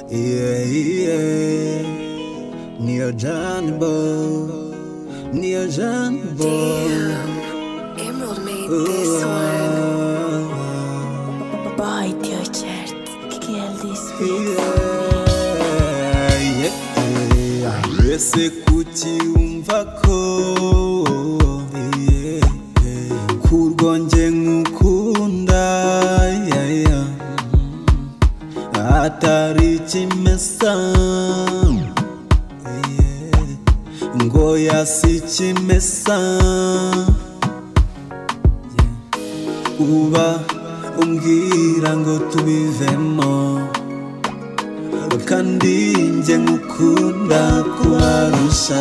Yeah, yeah. Near Janbo, near Janbo. Damn, Emerald made this one. Bite your chest, kill this beat for me. Ese kucyumva ko kurwo nje nkukunda atari kimesa ngo yasi kimesa uba umbwira ngo tubivemo kandi nje nkukunda kubarusha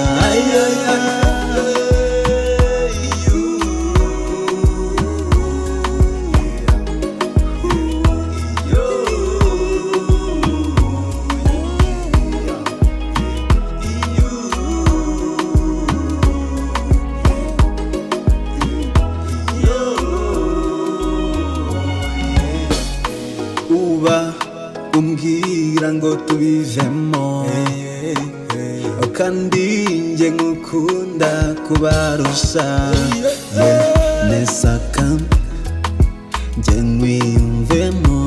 uba umbwira ngo tubivemo kandi nje nkukunda kubarusha mesaka nje nkwiyumvemo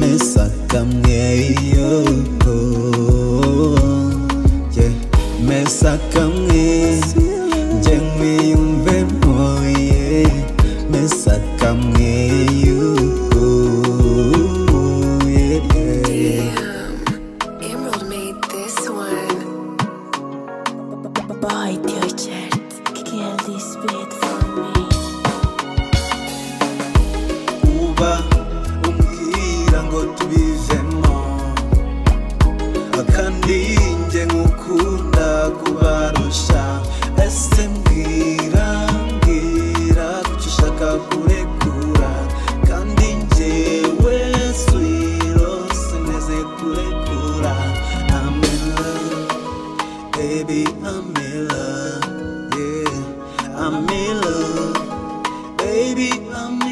mesaka mweyo mesaka mwe nje nkwiyumvemo mesaka mweyo. Bite your chest, kill this beat for me. Uba umbwira ngo tubivemo kandi nje nkukunda kubarusha ese mbwira kuki ushaka kurekura kandi njyewe swiro sineze kurekura. I'm in love, baby, I'm in love, yeah, I'm in love, baby, I'm in love.